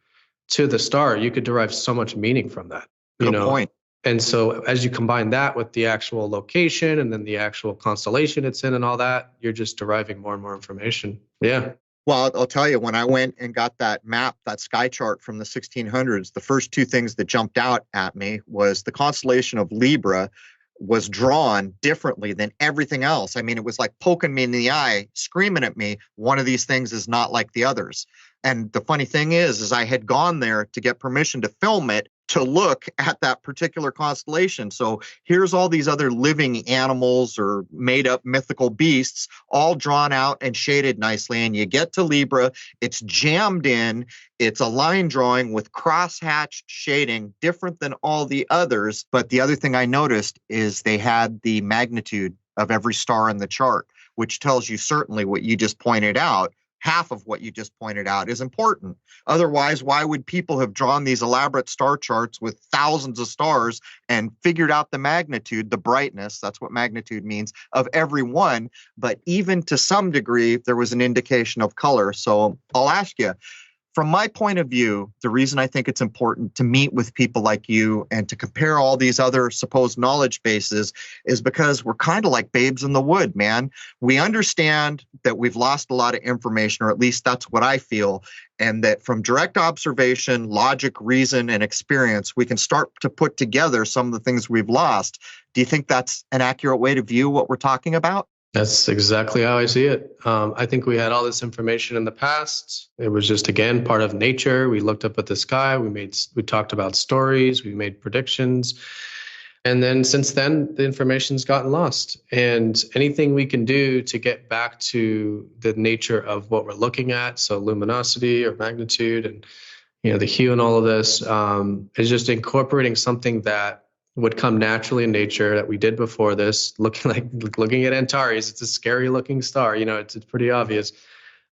to the star, you could derive so much meaning from that. Good point. And so as you combine that with the actual location and then the actual constellation it's in and all that, you're just deriving more and more information. Yeah. Well, I'll tell you, when I went and got that map, that sky chart from the 1600s, the first two things that jumped out at me was the constellation of Libra was drawn differently than everything else. I mean, it was like poking me in the eye, screaming at me, one of these things is not like the others. And the funny thing is I had gone there to get permission to film it to look at that particular constellation. So here's all these other living animals or made up mythical beasts all drawn out and shaded nicely. And you get to Libra, it's jammed in, it's a line drawing with crosshatched shading, different than all the others. But the other thing I noticed is they had the magnitude of every star in the chart, which tells you certainly what you just pointed out. Half of what you just pointed out is important. Otherwise, why would people have drawn these elaborate star charts with thousands of stars and figured out the magnitude, the brightness, that's what magnitude means, of every one? But even to some degree, there was an indication of color. So I'll ask you, from my point of view, the reason I think it's important to meet with people like you and to compare all these other supposed knowledge bases is because we're kind of like babes in the wood, man. We understand that we've lost a lot of information, or at least that's what I feel, and that from direct observation, logic, reason, and experience, we can start to put together some of the things we've lost. Do you think that's an accurate way to view what we're talking about? That's exactly how I see it. I think we had all this information in the past. It was just, again, part of nature. We looked up at the sky. We talked about stories. We made predictions. And then since then, the information's gotten lost. And anything we can do to get back to the nature of what we're looking at, so luminosity or magnitude and the hue and all of this, is just incorporating something that would come naturally in nature that we did before this. Looking at Antares, it's a scary looking star. It's pretty obvious.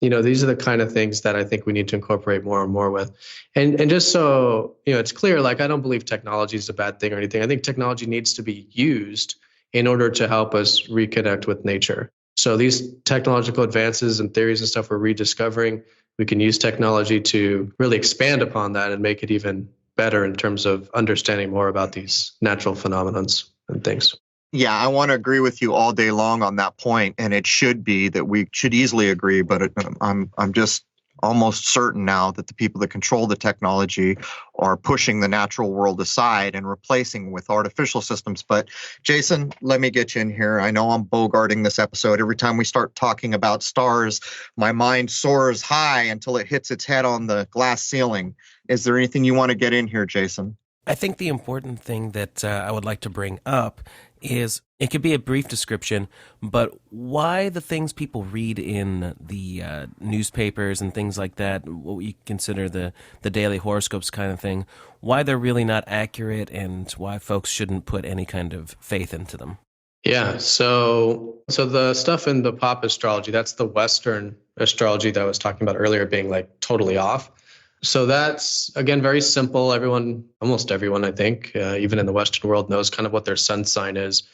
These are the kind of things that I think we need to incorporate more and more with. And just so, it's clear, I don't believe technology is a bad thing or anything. I think technology needs to be used in order to help us reconnect with nature. So these technological advances and theories and stuff we're rediscovering, we can use technology to really expand upon that and make it even better in terms of understanding more about these natural phenomenons and things. Yeah, I want to agree with you all day long on that point, and it should be that we should easily agree. But I'm just almost certain now that the people that control the technology are pushing the natural world aside and replacing with artificial systems. But Jason, let me get you in here. I know I'm bogarting this episode. Every time we start talking about stars, my mind soars high until it hits its head on the glass ceiling. Is there anything you want to get in here, Jason? I think the important thing that I would like to bring up is it could be a brief description, but why the things people read in the newspapers and things like that, what we consider the daily horoscopes kind of thing, why they're really not accurate and why folks shouldn't put any kind of faith into them. Yeah, so the stuff in the pop astrology, that's the Western astrology that I was talking about earlier being totally off. So that's, again, very simple. Almost everyone, I think, even in the Western world, knows kind of what their sun sign is.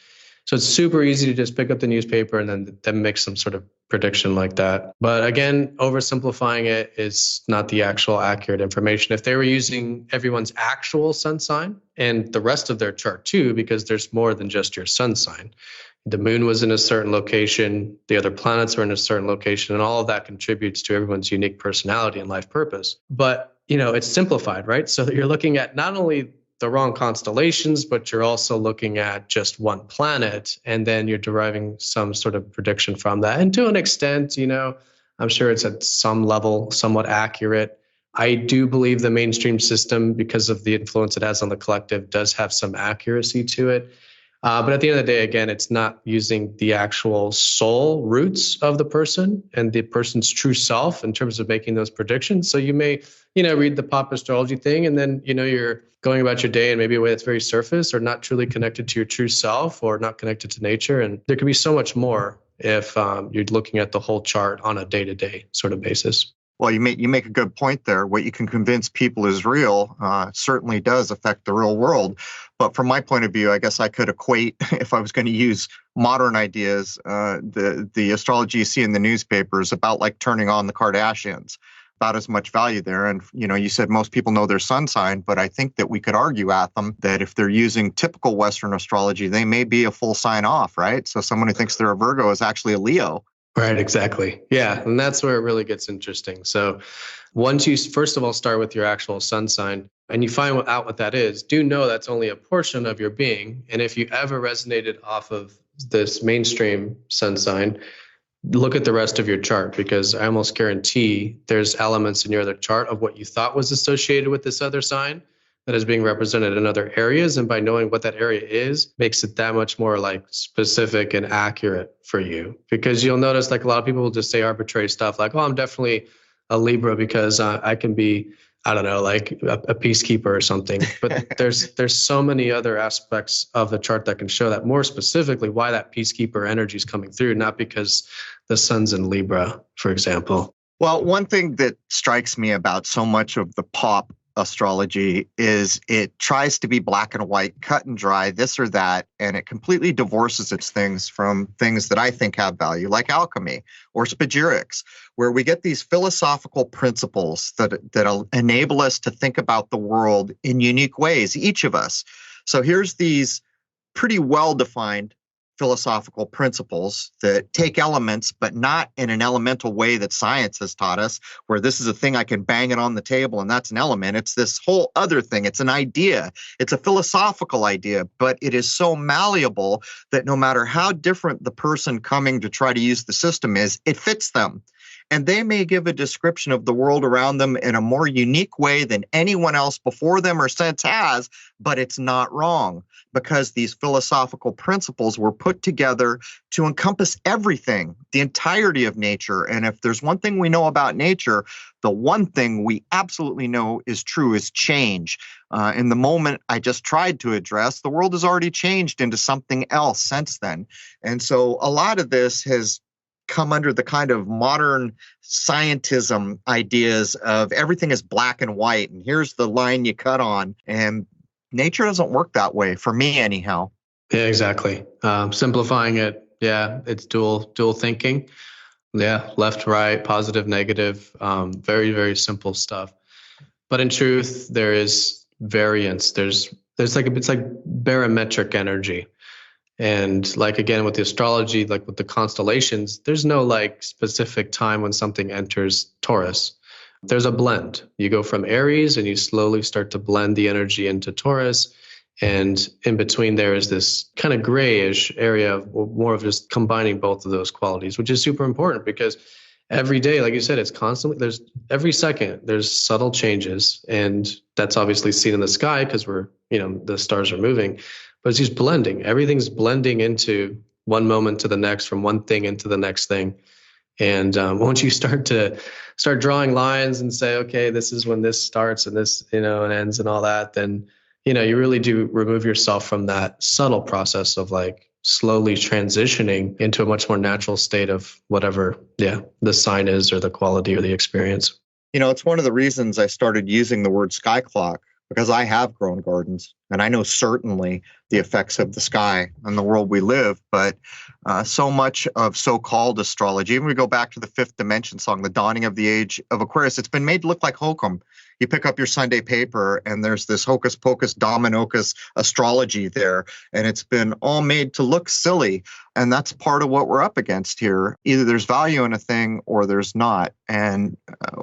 So it's super easy to just pick up the newspaper and then make some sort of prediction like that. But again, oversimplifying it is not the actual accurate information. If they were using everyone's actual sun sign and the rest of their chart too, because there's more than just your sun sign. The moon was in a certain location, the other planets were in a certain location, and all of that contributes to everyone's unique personality and life purpose. But, it's simplified, right? So that you're looking at not only the wrong constellations, but you're also looking at just one planet, and then you're deriving some sort of prediction from that. And to an extent, I'm sure it's at some level somewhat accurate. I do believe the mainstream system, because of the influence it has on the collective, does have some accuracy to it. But at the end of the day, again, it's not using the actual soul roots of the person and the person's true self in terms of making those predictions. So you may, read the pop astrology thing and then, you're going about your day in maybe a way that's very surface or not truly connected to your true self or not connected to nature. And there can be so much more if you're looking at the whole chart on a day-to-day sort of basis. Well, you make a good point there. What you can convince people is real certainly does affect the real world. But from my point of view, I guess I could equate, if I was going to use modern ideas, the astrology you see in the newspapers about like turning on the Kardashians. About as much value there. And, you said most people know their sun sign, but I think that we could argue at them that if they're using typical Western astrology, they may be a full sign off, right? So someone who thinks they're a Virgo is actually a Leo. Right, exactly. Yeah, and that's where it really gets interesting. So once you, first of all, start with your actual sun sign and you find out what that is, do know that's only a portion of your being. And if you ever resonated off of this mainstream sun sign, look at the rest of your chart, because I almost guarantee there's elements in your other chart of what you thought was associated with this other sign that is being represented in other areas. And by knowing what that area is, makes it that much more like specific and accurate for you. Because you'll notice like a lot of people will just say arbitrary stuff like, oh, I'm definitely a Libra because I can be, I don't know, like a peacekeeper or something. But there's so many other aspects of the chart that can show that more specifically why that peacekeeper energy is coming through, not because the sun's in Libra, for example. Well, one thing that strikes me about so much of the pop astrology is it tries to be black and white, cut and dry, this or that, and it completely divorces its things from things that I think have value, like alchemy or spagyrics, where we get these philosophical principles that'll enable us to think about the world in unique ways, each of us. So here's these pretty well-defined philosophical principles that take elements, but not in an elemental way that science has taught us, where this is a thing I can bang it on the table and that's an element. It's this whole other thing. It's an idea. It's a philosophical idea, but it is so malleable that no matter how different the person coming to try to use the system is, it fits them. And they may give a description of the world around them in a more unique way than anyone else before them or since has, but it's not wrong because these philosophical principles were put together to encompass everything, the entirety of nature. And if there's one thing we know about nature, the one thing we absolutely know is true is change. In the moment I just tried to address, the world has already changed into something else since then. And so a lot of this has come under the kind of modern scientism ideas of everything is black and white, and here's the line you cut on. And nature doesn't work that way, for me anyhow. Yeah, exactly. Simplifying it, yeah, it's dual thinking. Yeah, left, right, positive, negative, very, very simple stuff. But in truth, there is variance. There's like it's like barometric energy. And like, again, with the astrology, like with the constellations, there's no like specific time when something enters Taurus. There's a blend. You go from Aries and you slowly start to blend the energy into Taurus. And in between there is this kind of grayish area of more of just combining both of those qualities, which is super important because every day, like you said, it's constantly, there's every second, there's subtle changes. And that's obviously seen in the sky because the stars are moving. But it's just blending. Everything's blending into one moment to the next, from one thing into the next thing. And once you start drawing lines and say, okay, this is when this starts and this, and ends and all that, then, you really do remove yourself from that subtle process of like slowly transitioning into a much more natural state of whatever, the sign is or the quality or the experience. It's one of the reasons I started using the word Skyclock, because I have grown gardens and I know certainly the effects of the sky on the world we live. But so much of so-called astrology, even we go back to the Fifth Dimension song, The Dawning of the Age of Aquarius, it's been made to look like hokum. You pick up your Sunday paper and there's this hocus pocus dominocus astrology there, and it's been all made to look silly. And that's part of what we're up against here. Either there's value in a thing or there's not. And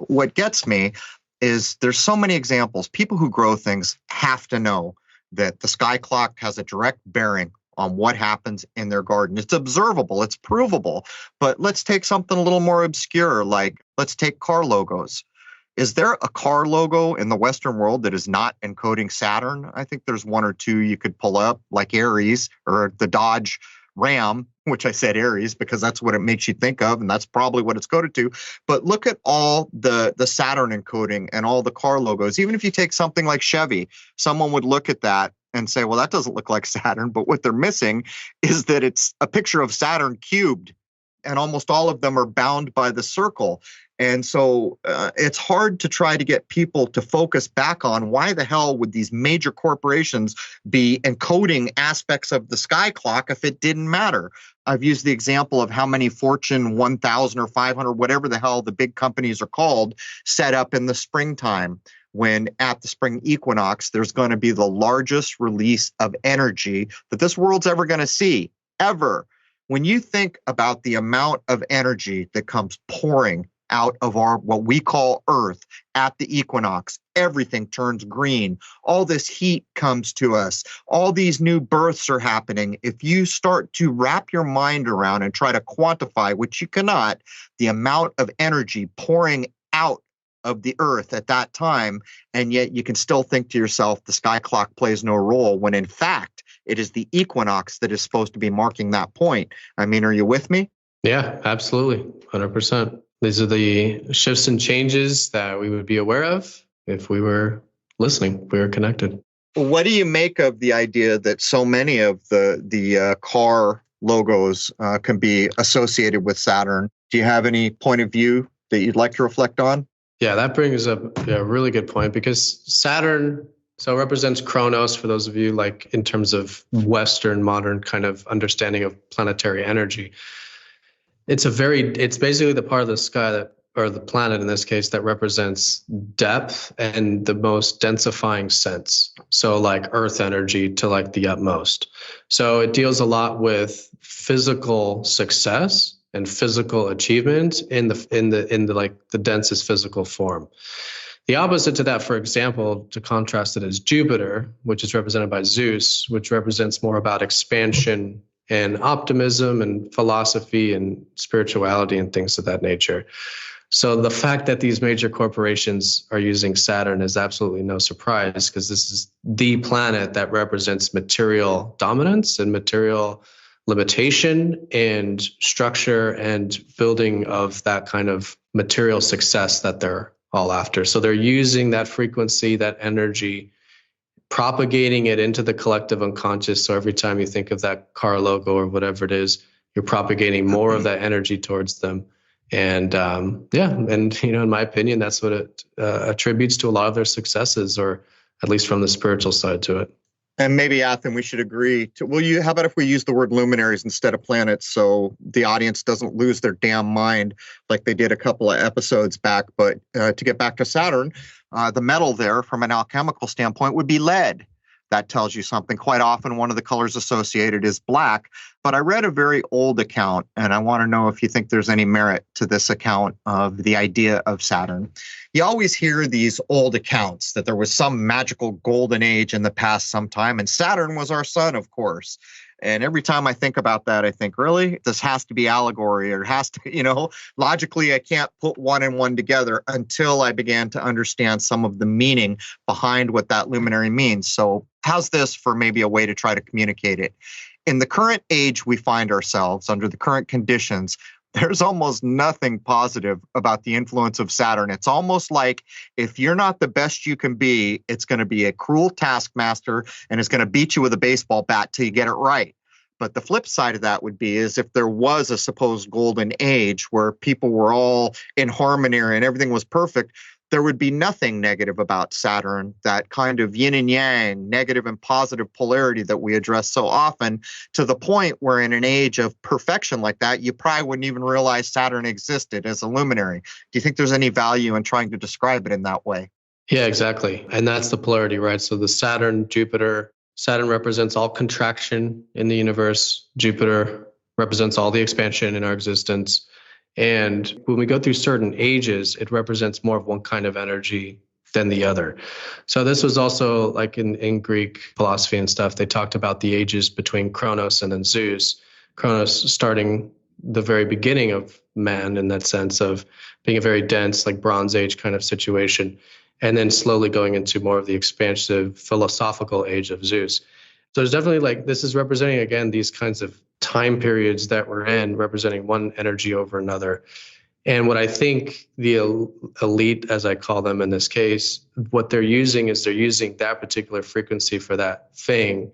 what gets me is there's so many examples. People who grow things have to know that the Skyclock has a direct bearing on what happens in their garden. It's observable, it's provable. But let's take something a little more obscure, like let's take car logos. Is there a car logo in the Western world that is not encoding Saturn? I think there's one or two you could pull up, like Aries or the Dodge Ram, which I said Aries because that's what it makes you think of, and that's probably what it's coded to. But look at all the Saturn encoding and all the car logos. Even if you take something like Chevy, someone would look at that and say, well, that doesn't look like Saturn. But what they're missing is that it's a picture of Saturn cubed, and almost all of them are bound by the circle. And so it's hard to try to get people to focus back on why the hell would these major corporations be encoding aspects of the Skyclock if it didn't matter. I've used the example of how many Fortune 1000 or 500, whatever the hell the big companies are called, set up in the springtime, when at the spring equinox, there's going to be the largest release of energy that this world's ever going to see, ever. When you think about the amount of energy that comes pouring out of our what we call Earth at the equinox, everything turns green. All this heat comes to us. All these new births are happening. If you start to wrap your mind around and try to quantify, which you cannot, the amount of energy pouring out of the Earth at that time, and yet you can still think to yourself the sky clock plays no role, when in fact it is the equinox that is supposed to be marking that point. I mean, are you with me? Yeah, absolutely. 100%. These are the shifts and changes that we would be aware of if we were listening, if we were connected. What do you make of the idea that so many of the car logos can be associated with Saturn? Do you have any point of view that you'd like to reflect on? Yeah, that brings up a really good point, because Saturn represents Chronos, for those of you like in terms of Western modern kind of understanding of planetary energy. It's basically the part of the sky that, or the planet in this case, that represents depth and the most densifying sense. So like Earth energy to like the utmost. So it deals a lot with physical success and physical achievement in the like the densest physical form. The opposite to that, for example, to contrast it, is Jupiter, which is represented by Zeus, which represents more about expansion and optimism and philosophy and spirituality and things of that nature. So the fact that these major corporations are using Saturn is absolutely no surprise, because this is the planet that represents material dominance and material limitation and structure and building of that kind of material success that they're all after. So they're using that frequency, that energy, propagating it into the collective unconscious. So every time you think of that car logo or whatever it is, you're propagating more of that energy towards them. And in my opinion, that's what it attributes to a lot of their successes, or at least from the spiritual side to it. And maybe, Athen, we should agree to, how about if we use the word luminaries instead of planets, so the audience doesn't lose their damn mind like they did a couple of episodes back. But to get back to Saturn, the metal there from an alchemical standpoint would be lead. That tells you something. Quite often, one of the colors associated is black. But I read a very old account, and I want to know if you think there's any merit to this account of the idea of Saturn. You always hear these old accounts that there was some magical golden age in the past sometime, and Saturn was our sun, of course. And every time I think about that, I think, really, this has to be allegory, or has to, logically, I can't put one and one together until I began to understand some of the meaning behind what that luminary means. So how's this for maybe a way to try to communicate it? In the current age we find ourselves, under the current conditions, there's almost nothing positive about the influence of Saturn. It's almost like if you're not the best you can be, it's going to be a cruel taskmaster and it's going to beat you with a baseball bat till you get it right. But the flip side of that would be is if there was a supposed golden age where people were all in harmony and everything was perfect, there would be nothing negative about Saturn, that kind of yin and yang, negative and positive polarity that we address so often, to the point where in an age of perfection like that, you probably wouldn't even realize Saturn existed as a luminary. Do you think there's any value in trying to describe it in that way? Yeah, exactly. And that's the polarity, right? So the Saturn represents all contraction in the universe. Jupiter represents all the expansion in our existence. And when we go through certain ages, it represents more of one kind of energy than the other. So this was also like in Greek philosophy and stuff, they talked about the ages between Chronos and then Zeus. Chronos starting the very beginning of man in that sense of being a very dense, like Bronze Age kind of situation, and then slowly going into more of the expansive philosophical age of Zeus. So there's definitely this is representing, again, these kinds of time periods that we're in, representing one energy over another. And what I think the elite, as I call them in this case, what they're using is they're using that particular frequency for that thing.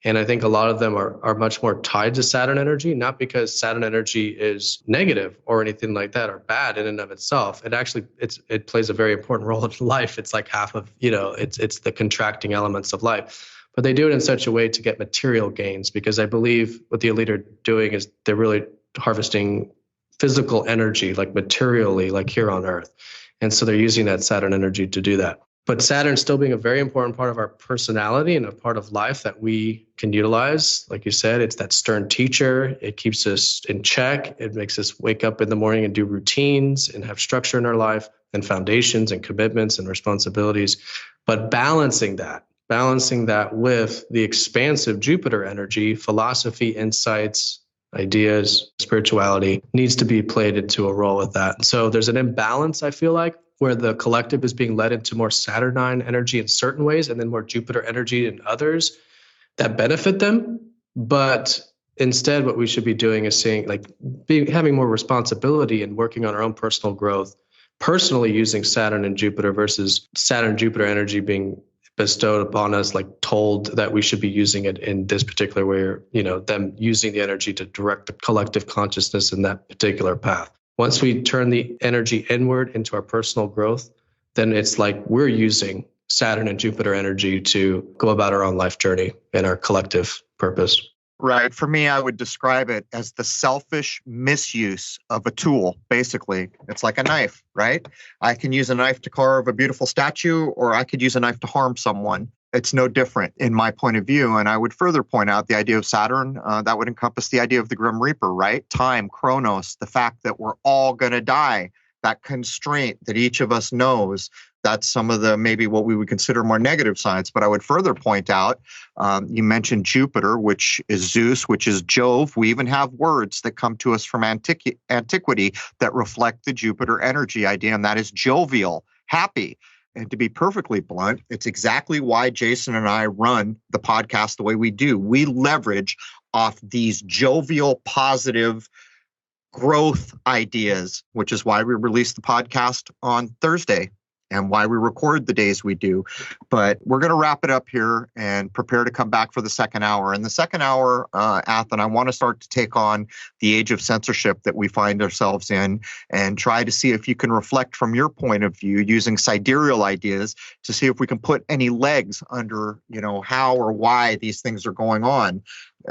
And I think a lot of them are much more tied to Saturn energy, not because Saturn energy is negative or anything like that or bad in and of itself. It actually, it plays a very important role in life. It's like half of, it's the contracting elements of life. But they do it in such a way to get material gains, because I believe what the elite are doing is they're really harvesting physical energy, like materially, like here on Earth. And so they're using that Saturn energy to do that. But Saturn still being a very important part of our personality and a part of life that we can utilize. Like you said, it's that stern teacher. It keeps us in check. It makes us wake up in the morning and do routines and have structure in our life and foundations and commitments and responsibilities. But balancing that with the expansive Jupiter energy, philosophy, insights, ideas, spirituality needs to be played into a role with that. So there's an imbalance, I feel like, where the collective is being led into more Saturnine energy in certain ways and then more Jupiter energy in others that benefit them. But instead, what we should be doing is having more responsibility and working on our own personal growth, personally using Saturn and Jupiter versus Saturn Jupiter energy being bestowed upon us, like told that we should be using it in this particular way, or, them using the energy to direct the collective consciousness in that particular path. Once we turn the energy inward into our personal growth, then it's like we're using Saturn and Jupiter energy to go about our own life journey and our collective purpose. Right. For me, I would describe it as the selfish misuse of a tool. Basically, it's like a knife, right? I can use a knife to carve a beautiful statue, or I could use a knife to harm someone. It's no different in my point of view. And I would further point out the idea of Saturn, that would encompass the idea of the Grim Reaper, right? Time, Chronos, the fact that we're all going to die, that constraint that each of us knows. That's some of the maybe what we would consider more negative sides. But I would further point out, you mentioned Jupiter, which is Zeus, which is Jove. We even have words that come to us from antiquity that reflect the Jupiter energy idea, and that is jovial, happy. And to be perfectly blunt, it's exactly why Jason and I run the podcast the way we do. We leverage off these jovial, positive growth ideas, which is why we release the podcast on Thursday and why we record the days we do. But we're going to wrap it up here and prepare to come back for the second hour. In the second hour, Athen, I want to start to take on the age of censorship that we find ourselves in and try to see if you can reflect from your point of view using sidereal ideas to see if we can put any legs under, how or why these things are going on.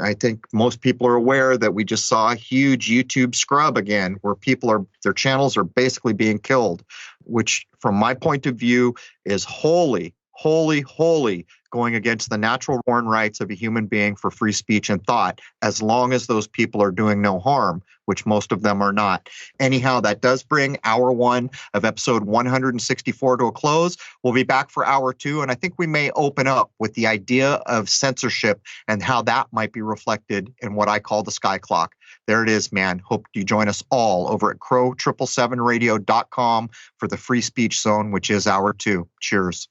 I think most people are aware that we just saw a huge YouTube scrub again, where their channels are basically being killed, which from my point of view is wholly going against the natural born rights of a human being for free speech and thought, as long as those people are doing no harm, which most of them are not. Anyhow, that does bring hour one of episode 164 to a close. We'll be back for hour two, and I think we may open up with the idea of censorship and how that might be reflected in what I call the Skyclock. There it is, man. Hope you join us all over at crow777radio.com for the free speech zone, which is hour two. Cheers.